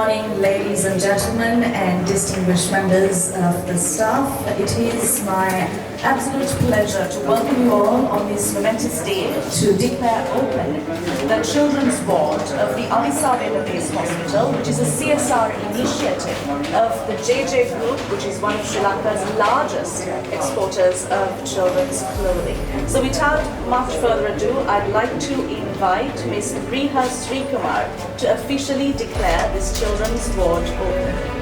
morning, ladies and gentlemen, and distinguished members of the staff. It is my absolute pleasure to welcome you all on this momentous day to declare open the children's ward of the Renovation Hospital, which is a CSR initiative of the JJ Group, which is one of Sri Lanka's largest exporters of children's clothing. So without much further ado, I'd like to invite Ms. Riha Srikumar to officially declare this children's ward open.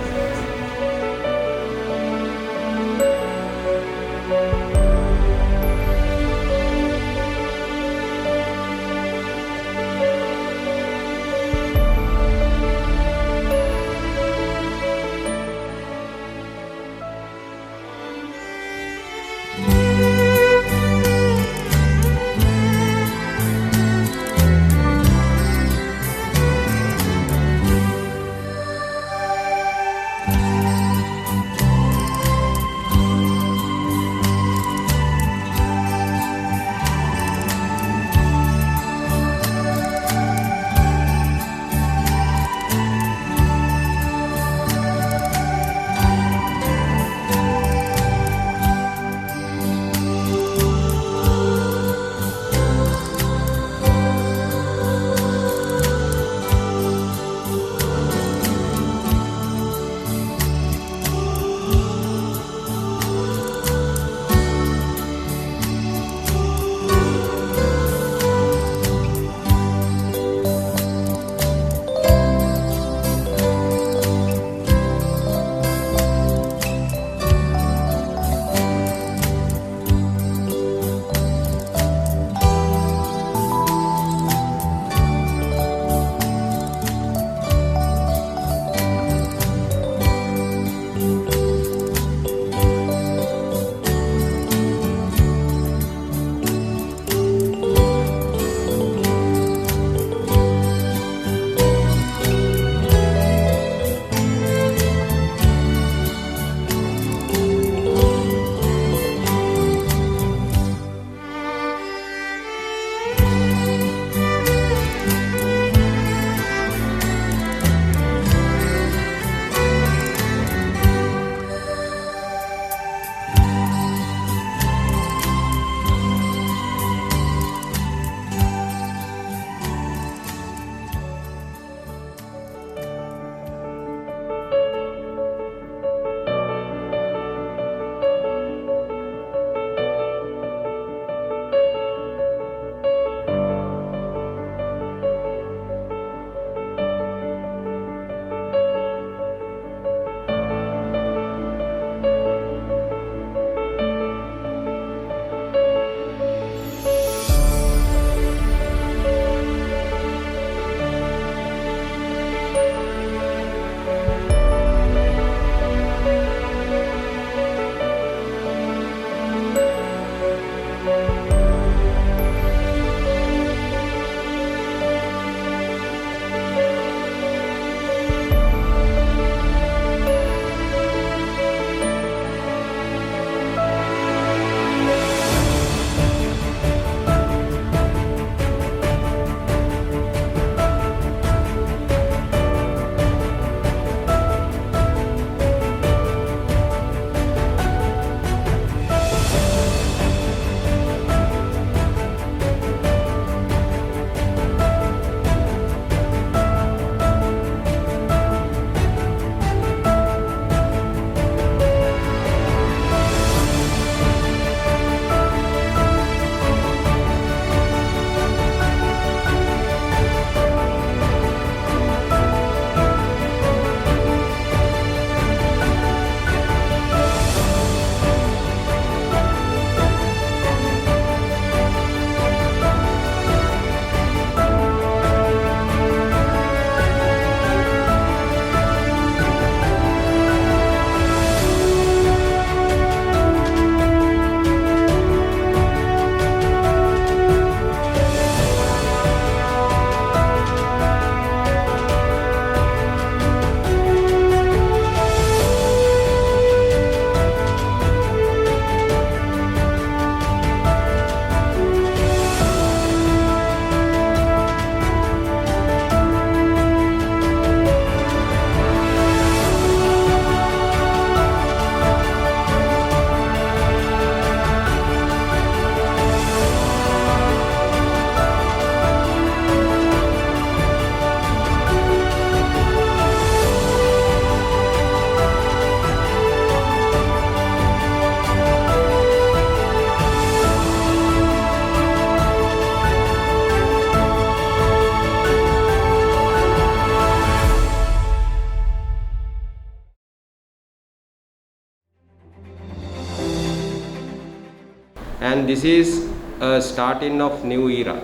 and this is a starting of new era.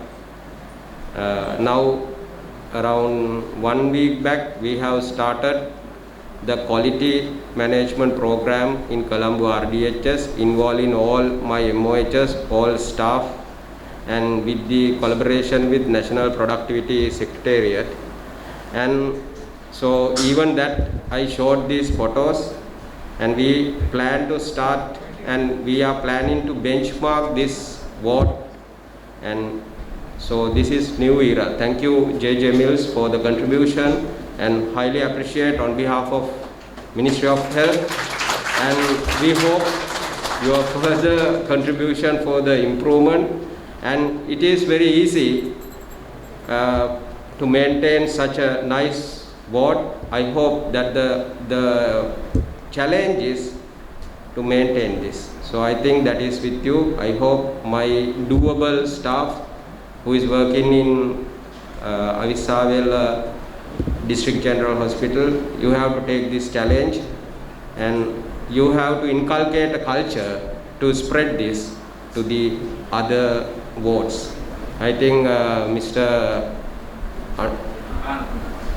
Now around 1 week back we have started the quality management program in Colombo RDHS, involving all my MOHs, all staff, and with the collaboration with National Productivity Secretariat. And so even that I showed these photos, and we plan to start, and we are planning to benchmark this ward. And so this is new era. Thank you Jay Mills for the contribution, and highly appreciate on behalf of Ministry of Health, and we hope your further contribution for the improvement. And it is very easy to maintain such a nice ward. I hope that the challenge is to maintain this. So I think that is with you. I hope my doable staff who is working in Avisawela District General Hospital, you have to take this challenge, and you have to inculcate a culture to spread this to the other wards. I think Mr.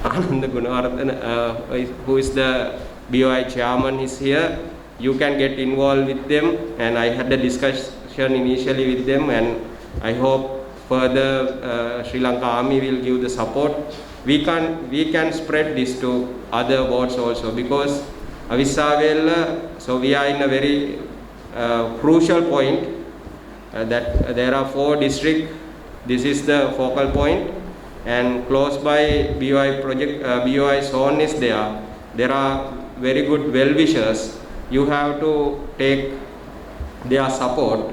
Ananda Gunawardhan, who is the BOI chairman, is here. You can get involved with them, and I had a discussion initially with them, and I hope further Sri Lanka Army will give the support. We can spread this to other wards also, because Avisawela, so we are in a very crucial point that there are 4 districts. This is the focal point, and close by BOI project, BOI zone is there. There are very good well-wishers. You have to take their support,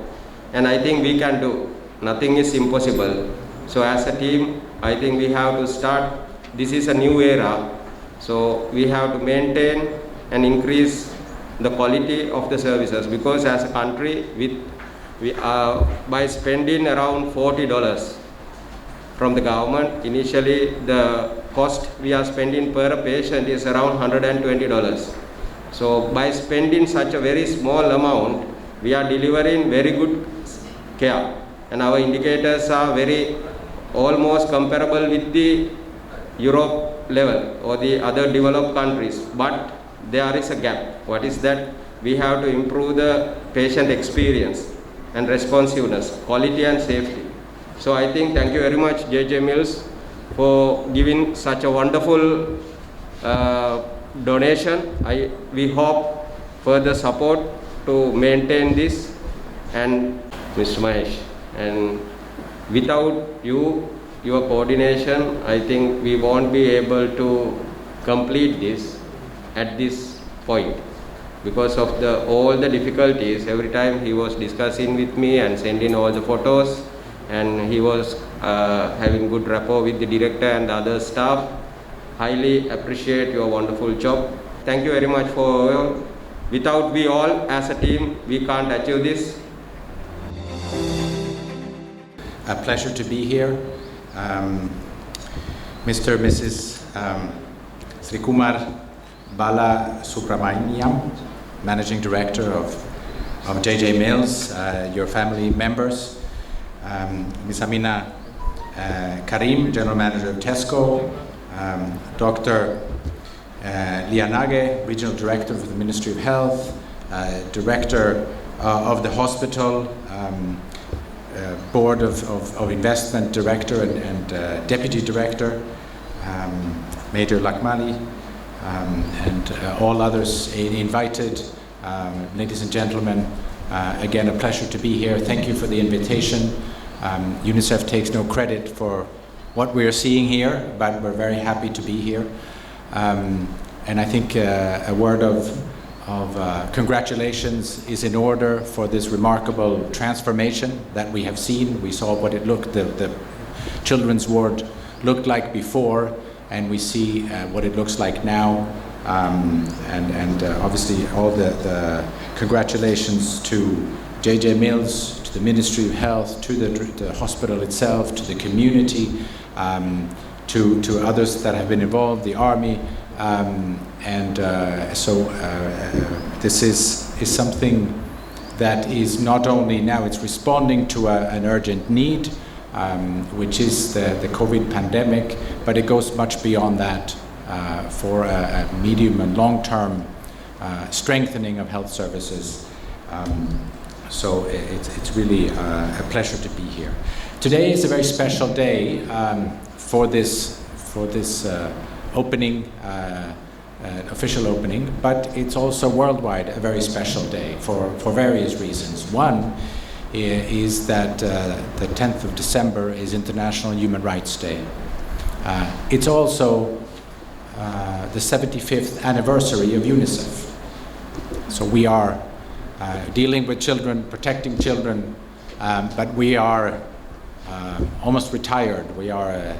and I think we can do. Nothing is impossible. So as a team, I think we have to start. This is a new era, so we have to maintain and increase the quality of the services, because as a country, we are by spending around $40 from the government. Initially the cost we are spending per patient is around $120. So by spending such a very small amount, we are delivering very good care, and our indicators are very almost comparable with the Europe level or the other developed countries, but there is a gap. What is that? We have to improve the patient experience and responsiveness, quality and safety. So I think thank you very much Jay Mills for giving such a wonderful donation. We hope further support to maintain this, and Mr. Mahesh, and without you, your coordination, I think we won't be able to complete this at this point, because of all the difficulties. Every time he was discussing with me and sending all the photos, and he was having good rapport with the director and the other staff. Highly appreciate your wonderful job. Thank you very much for without we all as a team, we can't achieve this. A pleasure to be here. Mr. and Mrs. Sri Kumar Bala Subramaniam, Managing Director of Jay Mills, your family members, Ms. Amina Karim, General Manager of Tesco, Dr. Lianage, Regional Director for the Ministry of Health, Director of the hospital, Board of Investment Director and Deputy Director, Major Lakmali, and all others invited. Ladies and gentlemen, again, a pleasure to be here. Thank you for the invitation. UNICEF takes no credit for what we're seeing here, but we're very happy to be here. And I think a word of congratulations is in order for this remarkable transformation that we have seen. We saw what the children's ward looked like before, and we see what it looks like now. And obviously all the congratulations to Jay Mills, to the Ministry of Health, to the hospital itself, to the community, to others that have been involved, the Army. So this is something that is not only now it's responding to an urgent need, which is the COVID pandemic, but it goes much beyond that for a medium and long-term strengthening of health services. So it's really a pleasure to be here. Today is a very special day for this opening, official opening, but it's also worldwide a very special day for various reasons. One is that the 10th of December is International Human Rights Day. It's also the 75th anniversary of UNICEF. So we are dealing with children, protecting children, but we are almost retired. We are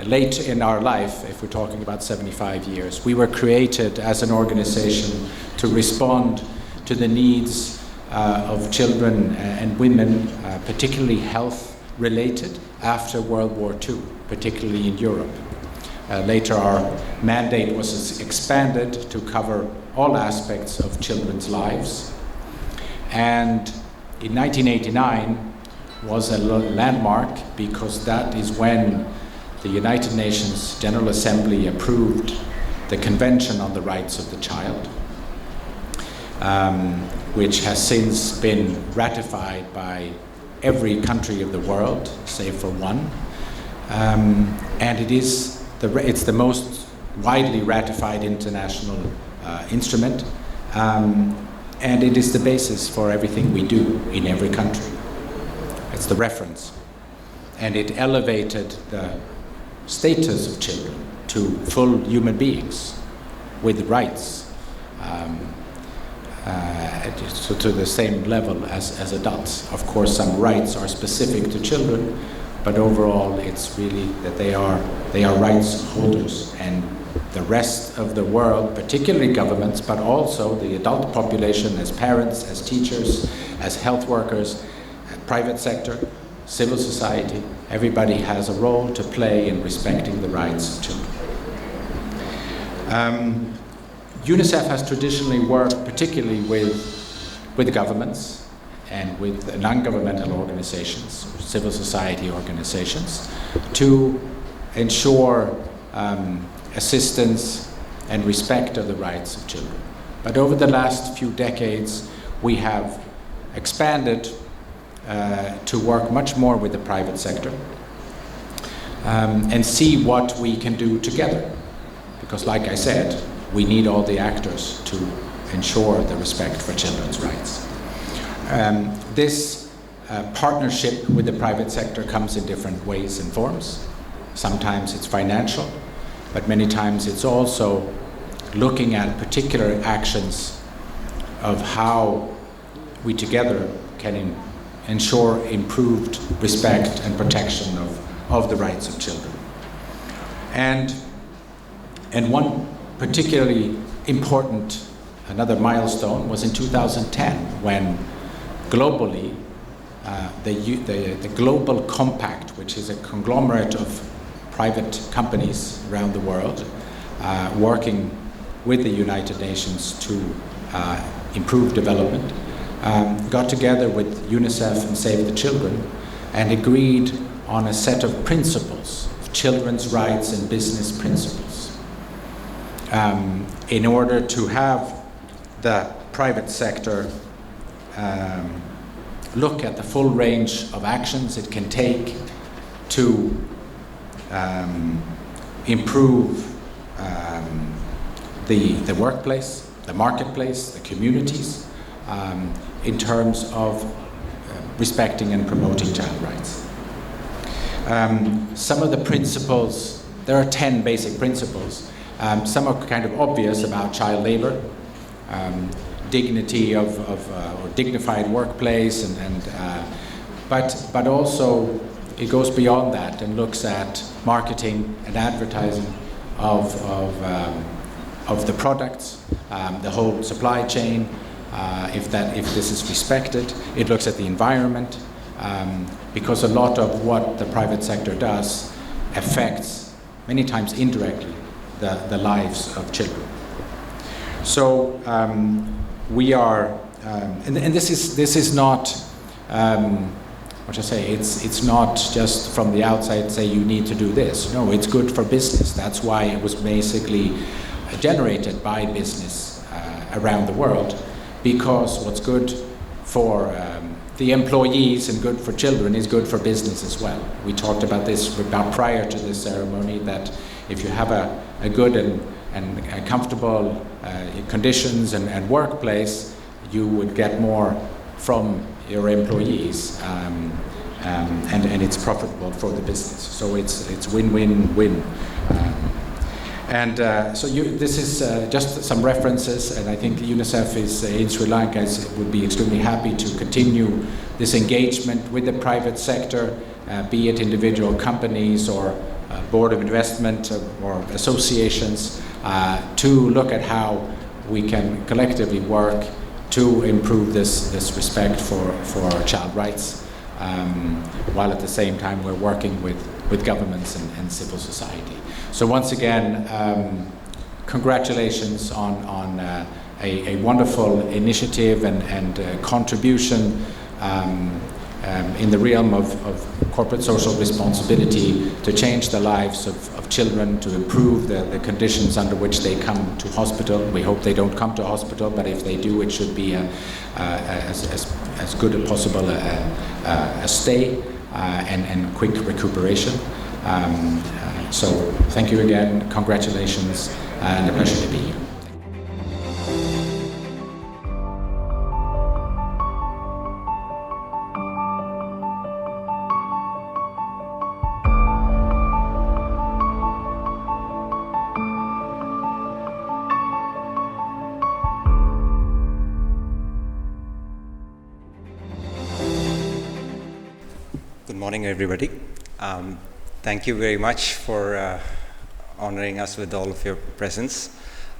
late in our life if we're talking about 75 years. We were created as an organization to respond to the needs of children and women, particularly health-related, after World War II, particularly in Europe. Later our mandate was expanded to cover all aspects of children's lives. And in 1989 was a landmark because that is when the United Nations General Assembly approved the Convention on the Rights of the Child, which has since been ratified by every country of the world, save for one. And it's the most widely ratified international instrument, and it is the basis for everything we do in every country. It's the reference. And it elevated the status of children to full human beings with rights, so to the same level as adults. Of course, some rights are specific to children, but overall it's really that they are rights holders, and the rest of the world, particularly governments, but also the adult population as parents, as teachers, as health workers, private sector, civil society, everybody has a role to play in respecting the rights of children. UNICEF has traditionally worked particularly with governments and with non-governmental organizations, civil society organizations, to ensure assistance and respect of the rights of children. But over the last few decades, we have expanded to work much more with the private sector and see what we can do together. Because like I said, we need all the actors to ensure the respect for children's rights. This partnership with the private sector comes in different ways and forms. Sometimes it's financial, but many times it's also looking at particular actions of how we together can ensure improved respect and protection of the rights of children. And one particularly important, another milestone, was in 2010 when globally the Global Compact, which is a conglomerate of private companies around the world working with the United Nations to improve development, got together with UNICEF and Save the Children and agreed on a set of principles, of children's rights and business principles, in order to have the private sector look at the full range of actions it can take to improve the workplace, the marketplace, the communities, in terms of respecting and promoting child rights. Some of the principles, there are 10 basic principles. Some are kind of obvious about child labor, dignity of or dignified workplace, but also it goes beyond that and looks at marketing and advertising of the products, the whole supply chain. If this is respected, it looks at the environment, because a lot of what the private sector does affects, many times indirectly, the lives of children. So we are and this is not, what I say, it's not just from the outside say you need to do this. No, it's good for business. That's why it was basically generated by business around the world, because what's good for the employees and good for children is good for business as well. We talked about this prior to this ceremony, that if you have a good and comfortable conditions and workplace, you would get more from your employees, and it's profitable for the business. So it's win-win-win. This is just some references, and I think UNICEF is in Sri Lanka would be extremely happy to continue this engagement with the private sector, be it individual companies or board of investment or associations, to look at how we can collectively work to improve this respect for child rights, while at the same time we're working with governments and civil society. So once again, congratulations on a wonderful initiative and contribution in the realm of corporate social responsibility to change the lives of children, to improve the conditions under which they come to hospital. We hope they don't come to hospital, but if they do, it should be as good as possible a stay and quick recuperation. So thank you again, congratulations, and a pleasure to be here. Good morning, everybody. Thank you very much for honoring us with all of your presence.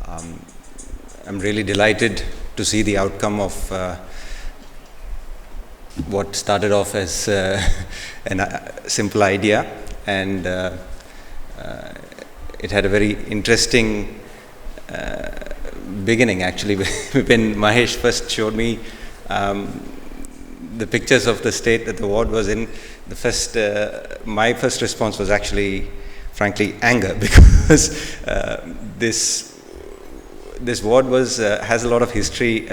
I'm really delighted to see the outcome of what started off as a simple idea, and it had a very interesting beginning, actually. When Mahesh first showed me the pictures of the state that the ward was in, my first response was actually, frankly, anger, because this ward has a lot of history,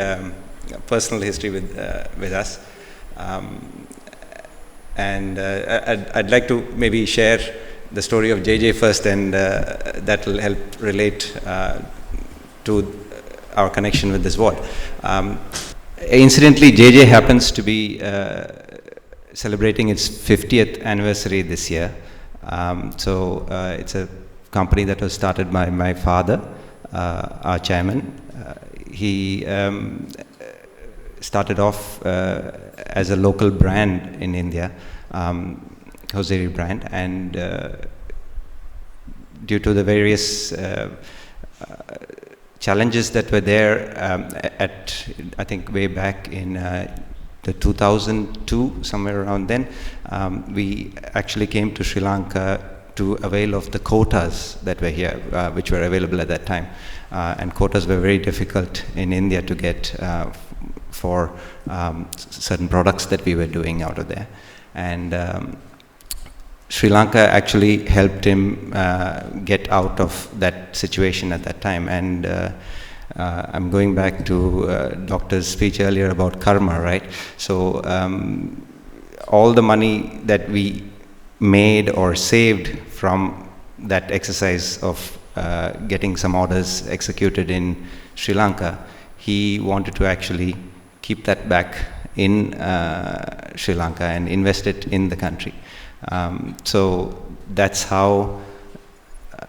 personal history with us, and I'd like to maybe share the story of JJ first, and that will help relate to our connection with this ward. Incidentally, JJ happens to be celebrating its 50th anniversary this year. So it's a company that was started by my father, our chairman. He started off as a local brand in India, hosiery brand, and due to the various challenges that were there I think way back in the 2002, somewhere around then, we actually came to Sri Lanka to avail of the quotas that were here, which were available at that time. And quotas were very difficult in India to get for certain products that we were doing out of there. And Sri Lanka actually helped him get out of that situation at that time. And I'm going back to Doctor's speech earlier about karma, right? So all the money that we made or saved from that exercise of getting some orders executed in Sri Lanka, he wanted to actually keep that back in Sri Lanka and invest it in the country. So that's how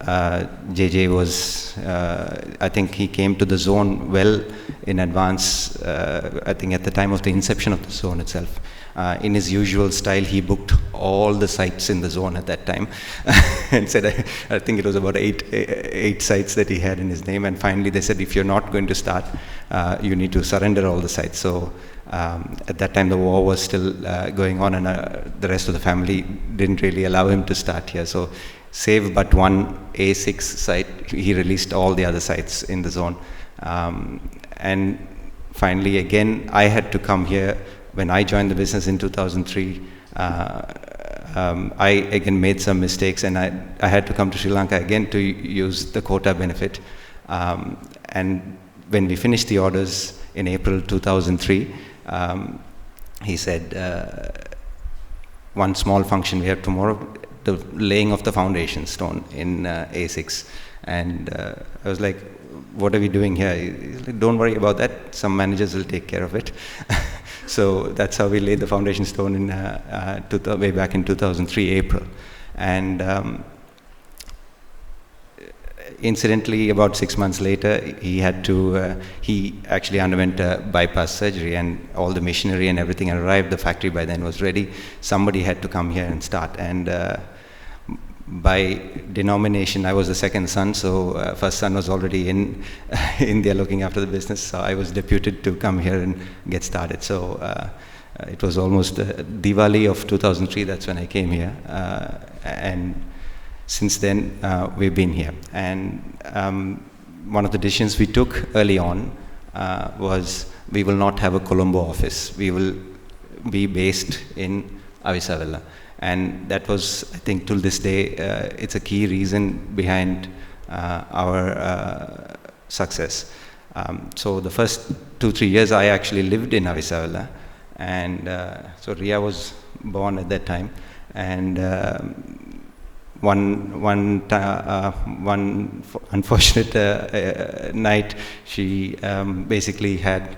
JJ was, I think he came to the zone well in advance, I think at the time of the inception of the zone itself. In his usual style, he booked all the sites in the zone at that time and said, I think it was about eight sites that he had in his name, and finally they said, if you're not going to start, you need to surrender all the sites. So at that time the war was still going on, and the rest of the family didn't really allow him to start here. So save but one A6 site, he released all the other sites in the zone. And finally, again, I had to come here. When I joined the business in 2003, I again made some mistakes, and I had to come to Sri Lanka again to use the quota benefit. And when we finished the orders in April 2003, he said, one small function we have tomorrow, the laying of the foundation stone in A6. And I was like, what are we doing here? He's like, don't worry about that. Some managers will take care of it. So that's how we laid the foundation stone in way back in 2003, April. And incidentally, about 6 months later, he actually underwent a bypass surgery, and all the machinery and everything arrived. The factory by then was ready. Somebody had to come here and start. And by denomination, I was the second son, so first son was already in India looking after the business, so I was deputed to come here and get started. So it was almost Diwali of 2003, that's when I came here. And since then, we've been here. And one of the decisions we took early on was we will not have a Colombo office. We will be based in Avisavella. And that was, I think, till this day, it's a key reason behind our success. So the first 2-3 years, I actually lived in Avisavella. And so Ria was born at that time. And one unfortunate night, she basically had,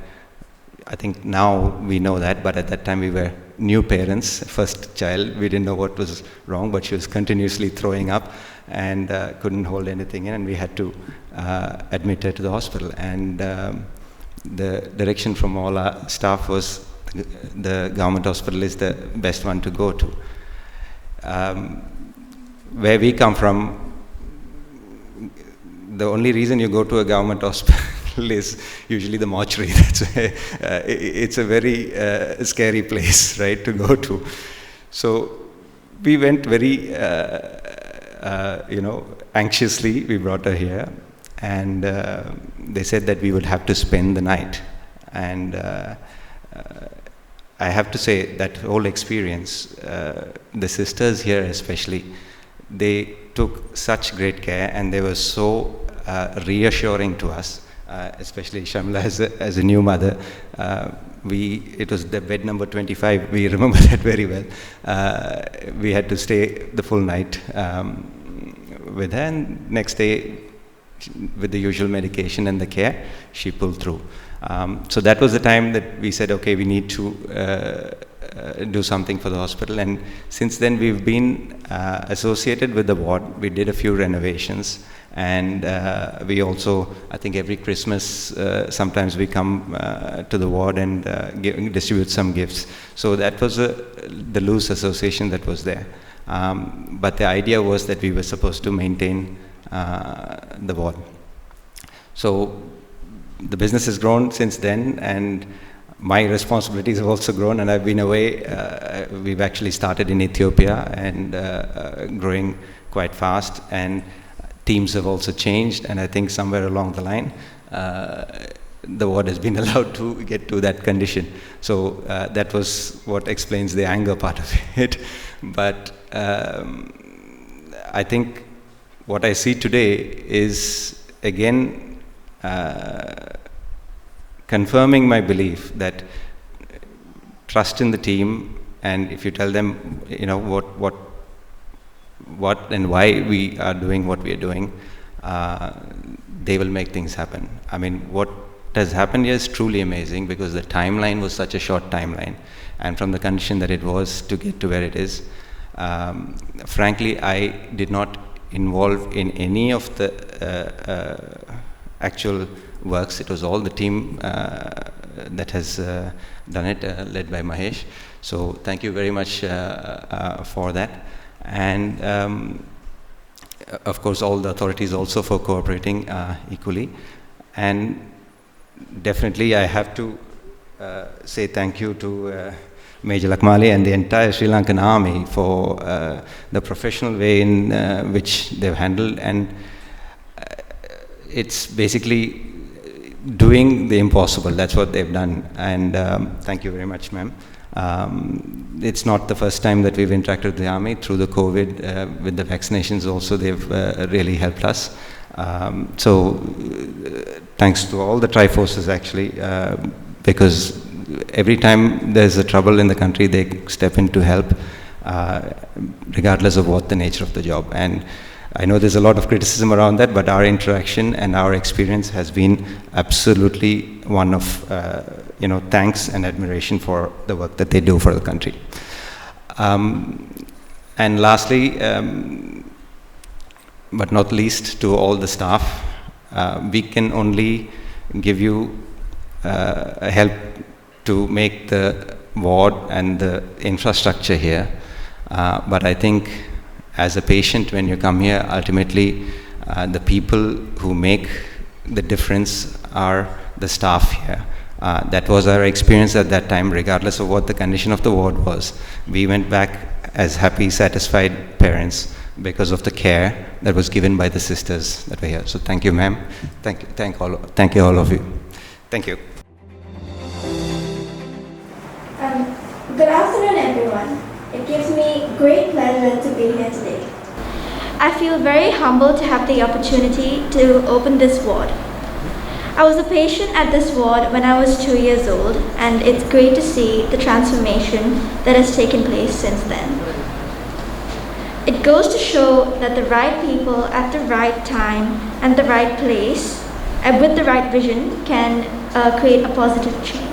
I think now we know that, but at that time we were new parents, first child. We didn't know what was wrong, but she was continuously throwing up and couldn't hold anything in, and we had to admit her to the hospital. And the direction from all our staff was the government hospital is the best one to go to. Where we come from, the only reason you go to a government hospital is usually the mortuary. That's why, it's a very scary place, right, to go to. So we went very, anxiously. We brought her here, and they said that we would have to spend the night. And I have to say that whole experience, the sisters here especially, they took such great care, and they were so reassuring to us. Especially Shamla as a new mother, it was the bed number 25. We remember that very well. We had to stay the full night with her, and next day, with the usual medication and the care, she pulled through. So that was the time that we said, okay, we need to do something for the hospital. And since then, we've been associated with the ward. We did a few renovations. And we also, I think every Christmas, sometimes we come to the ward and distribute some gifts. So that was the loose association that was there. But the idea was that we were supposed to maintain the ward. So the business has grown since then, and my responsibilities have also grown, and I've been away. We've actually started in Ethiopia and growing quite fast. And teams have also changed, and I think somewhere along the line, the ward has been allowed to get to that condition. So that was what explains the anger part of it. But I think what I see today is, again, confirming my belief that trust in the team, and if you tell them, what and why we are doing what we are doing, they will make things happen. I mean, what has happened here is truly amazing, because the timeline was such a short timeline, and from the condition that it was to get to where it is, frankly, I did not involve in any of the actual works. It was all the team that has done it, led by Mahesh. So thank you very much for that. And of course, all the authorities also for cooperating equally. And definitely, I have to say thank you to Major Lakmali and the entire Sri Lankan army for the professional way in which they've handled. And it's basically, doing the impossible. That's what they've done. And thank you very much, ma'am. It's not the first time that we've interacted with the Army. Through the COVID, with the vaccinations also, they've really helped us. Thanks to all the Triforces actually, because every time there's a trouble in the country, they step in to help, regardless of what the nature of the job. And I know there's a lot of criticism around that, but our interaction and our experience has been absolutely one of thanks and admiration for the work that they do for the country. And lastly, but not least, to all the staff, we can only give you help to make the ward and the infrastructure here. But I think as a patient, when you come here, ultimately the people who make the difference are the staff here. That was our experience at that time, regardless of what the condition of the ward was. We went back as happy, satisfied parents because of the care that was given by the sisters that were here. So thank you, ma'am. Thank you all of you. Thank you. Good afternoon, everyone. It gives me great pleasure to be here today. I feel very humbled to have the opportunity to open this ward. I was a patient at this ward when I was 2 years old, and it's great to see the transformation that has taken place since then. It goes to show that the right people at the right time and the right place, and with the right vision, can create a positive change.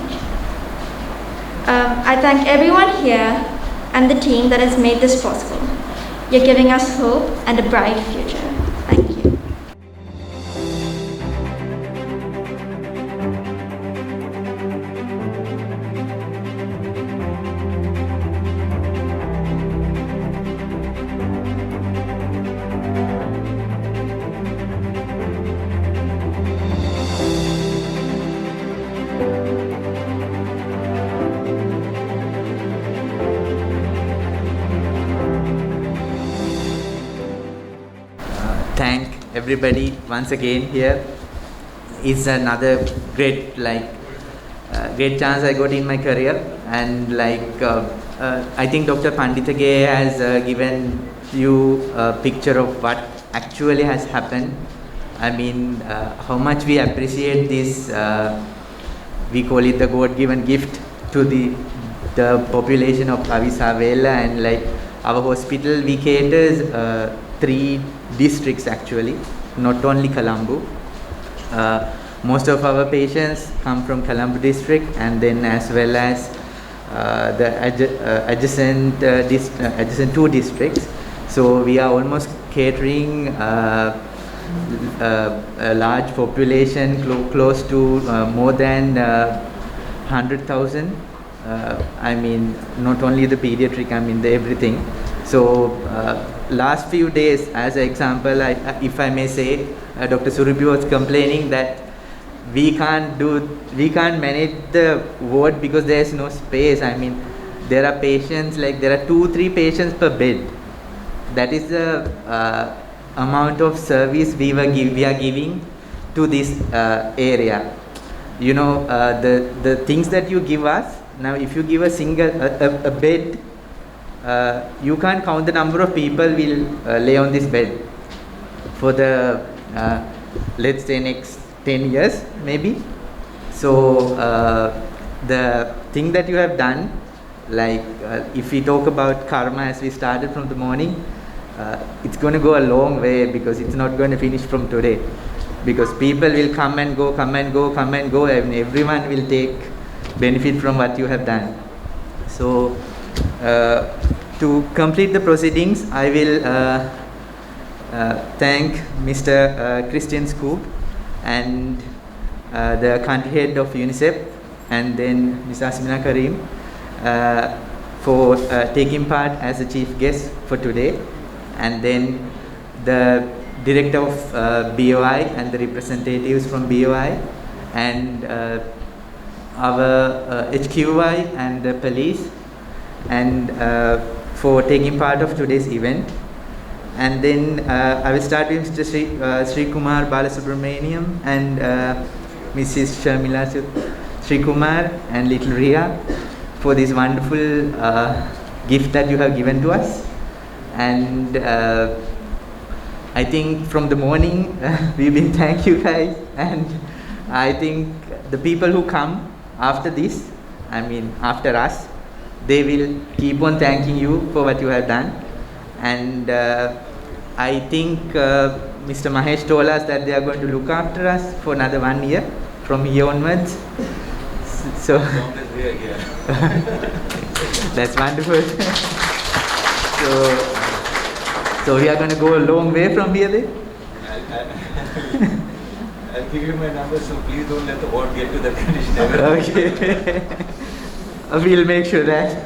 I thank everyone here and the team that has made this possible. You're giving us hope and a bright future. Thank you. Thank everybody once again here. It's another great great chance I got in my career, and I think Dr. Panditage has given you a picture of what actually has happened. I mean, how much we appreciate this, we call it the God-given gift to the population of Avisavela, and our hospital, we caters 3 districts actually, not only Colombo. Most of our patients come from Colombo district, and then as well as the adjacent 2 districts. So we are almost catering a large population, close to more than 100,000. I mean, not only the pediatric, I mean the everything. So last few days, as an example, if I may say, Dr. Surubi was complaining that we can't manage the ward because there is no space. I mean, there are patients, there are 2-3 patients per bed. That is the amount of service we are giving to this area. You know, the things that you give us, now if you give a single a bed, you can't count the number of people will lay on this bed for the let's say next 10 years maybe. So the thing that you have done, if we talk about karma as we started from the morning, it's going to go a long way, because it's not going to finish from today, because people will come and go, and everyone will take benefit from what you have done. So to complete the proceedings, I will thank Mr. Christian Scoop and the country head of UNICEF, and then Ms. Asmina Karim for taking part as a chief guest for today, and then the director of BOI and the representatives from BOI, and our HQI and the police, and for taking part of today's event. And then I will start with Mr. Sri Kumar Balasubramaniam and Mrs. Sharmila Srikumar and little Ria for this wonderful gift that you have given to us. And I think from the morning we've been thank you guys, and I think the people who come after this, I mean after us, they will keep on thanking you for what you have done. And I think Mr. Mahesh told us that they are going to look after us for another 1 year from here onwards. So that's wonderful. So we are going to go a long way from here then? I'll give you my number, so please don't let the ward get to that condition ever. Okay. We'll make sure that.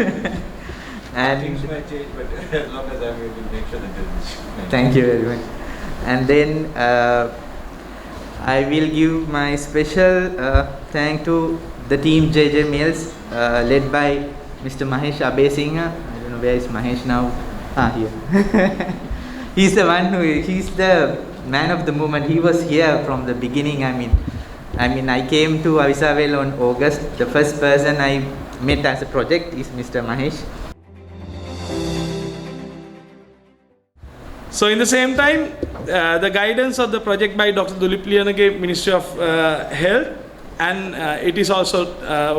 And things might change, but as long as I'm here, we'll make sure that doesn't. thank you very much. And then I will give my special thank to the team Jay Mills, led by Mr. Mahesh Abesingha. I don't know where is Mahesh now. Here. He's the one he's the man of the movement. He was here from the beginning. I mean, I came to Avisavel on August. The first person I met as a project is Mr. Mahesh. So in the same time, the guidance of the project by Dr. Dulip Liyanage, Ministry of Health, and it is also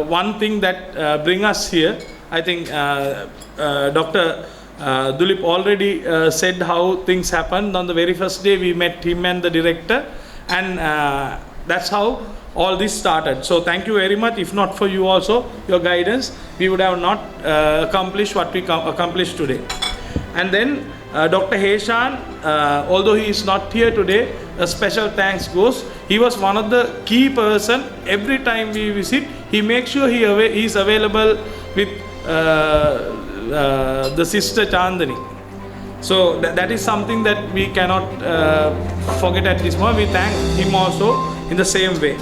one thing that bring us here. I think Dr. Dulip already said how things happened. On the very first day we met him and the director, and that's how all this started. So thank you very much. If not for you also, your guidance, we would have not accomplished what we accomplished today. And then Dr. Heshan, although he is not here today, a special thanks goes. He was one of the key person. Every time we visit, he makes sure he is available with the sister Chandani. So that is something that we cannot forget at this moment. We thank him also in the same way.